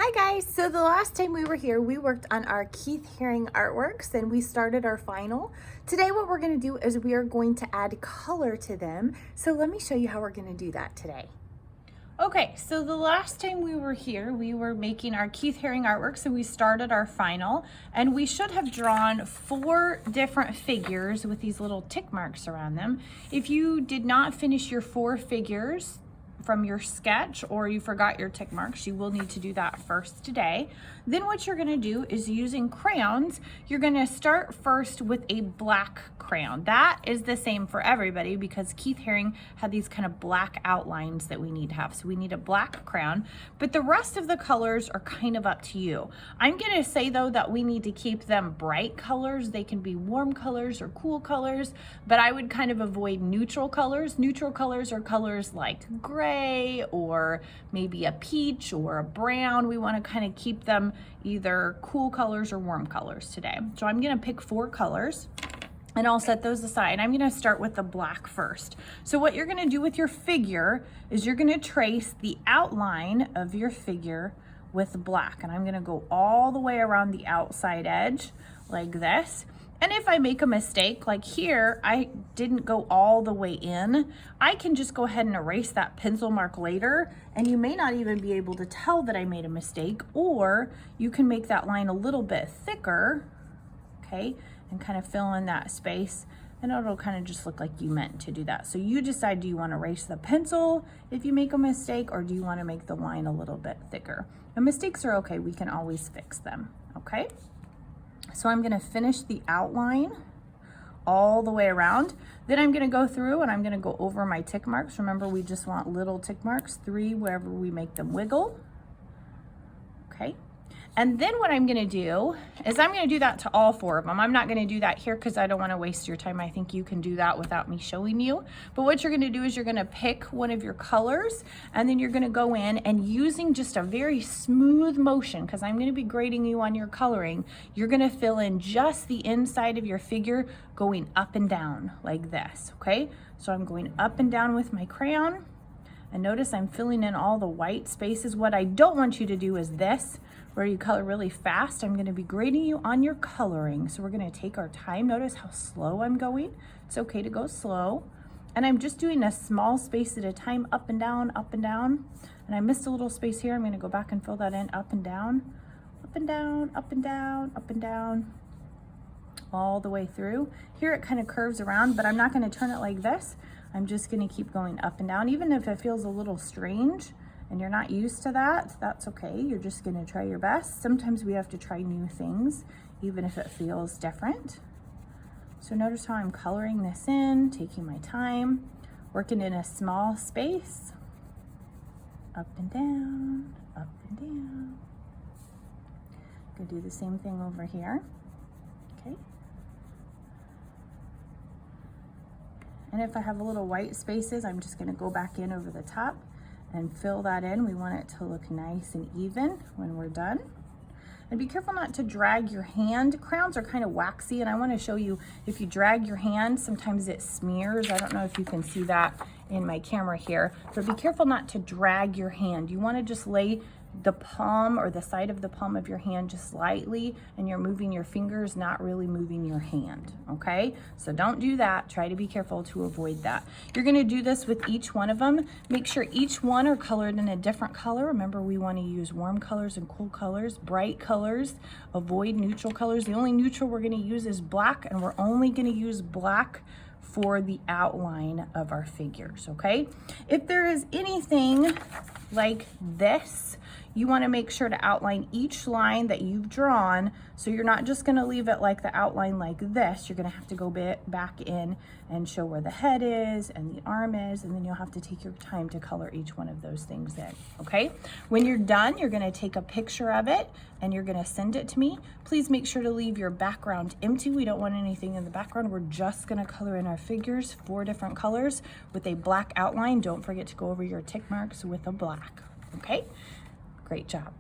Hi guys, so the last time we were here, we worked on our Keith Haring artworks and we started our final. Today what we're gonna do is we are going to add color to them. So let me show you how we're gonna do that today. Okay, so the last time we were here, we were making our Keith Haring artwork, so we started our final, and we should have drawn 4 different figures with these little tick marks around them. If you did not finish your 4 figures from your sketch or you forgot your tick marks, you will need to do that first today. Then what you're gonna do is using crayons, you're gonna start first with a black crayon. That is the same for everybody because Keith Haring had these kind of black outlines that we need to have. So we need a black crayon, but the rest of the colors are kind of up to you. I'm gonna say though that we need to keep them bright colors. They can be warm colors or cool colors, but I would kind of avoid neutral colors. Neutral colors are colors like gray or maybe a peach or a brown. We want to kind of keep them either cool colors or warm colors today. So I'm going to pick 4 colors and I'll set those aside. I'm going to start with the black first. So what you're going to do with your figure is you're going to trace the outline of your figure with black, and I'm going to go all the way around the outside edge like this. And if I make a mistake, like here, I didn't go all the way in, I can just go ahead and erase that pencil mark later, and you may not even be able to tell that I made a mistake, or you can make that line a little bit thicker, okay, and kind of fill in that space, and it'll kind of just look like you meant to do that. So you decide, do you want to erase the pencil if you make a mistake, or do you want to make the line a little bit thicker? And mistakes are okay, we can always fix them, okay? So I'm going to finish the outline all the way around. Then I'm going to go through and I'm going to go over my tick marks. Remember, we just want little tick marks, 3 wherever we make them wiggle. Okay. And then what I'm going to do is I'm going to do that to all 4 of them. I'm not going to do that here because I don't want to waste your time. I think you can do that without me showing you. But what you're going to do is you're going to pick one of your colors, and then you're going to go in and using just a very smooth motion, because I'm going to be grading you on your coloring, you're going to fill in just the inside of your figure going up and down like this. Okay, so I'm going up and down with my crayon, and notice I'm filling in all the white spaces. What I don't want you to do is this, where you color really fast. I'm going to be grading you on your coloring. So we're going to take our time. Notice how slow I'm going. It's okay to go slow. And I'm just doing a small space at a time, up and down, up and down. And I missed a little space here. I'm going to go back and fill that in, up and down, up and down, up and down, up and down, all the way through. Here it kind of curves around, but I'm not going to turn it like this. I'm just going to keep going up and down. Even if it feels a little strange and you're not used to that, that's okay. You're just going to try your best. Sometimes we have to try new things, even if it feels different. So notice how I'm coloring this in, taking my time, working in a small space, up and down, up and down. Gonna do the same thing over here, okay? And if I have a little white spaces, I'm just gonna go back in over the top and fill that in. We want it to look nice and even when we're done. And be careful not to drag your hand. Crayons are kind of waxy, and I want to show you, if you drag your hand, sometimes it smears. I don't know if you can see that in my camera here, but be careful not to drag your hand. You want to just lay the palm or the side of the palm of your hand just slightly, and you're moving your fingers, not really moving your hand, okay? So don't do that. Try to be careful to avoid that. You're going to do this with each one of them. Make sure each one are colored in a different color. Remember, we want to use warm colors and cool colors, bright colors, avoid neutral colors. The only neutral we're going to use is black, and we're only going to use black for the outline of our figures, okay? If there is anything like this, you want to make sure to outline each line that you've drawn, so you're not just going to leave it like the outline like this. You're going to have to go back in and show where the head is and the arm is, and then you'll have to take your time to color each one of those things in, okay? When you're done, you're going to take a picture of it and you're going to send it to me. Please make sure to leave your background empty. We don't want anything in the background. We're just going to color in our figures, 4 different colors with a black outline. Don't forget to go over your tick marks with a black, okay? Great job.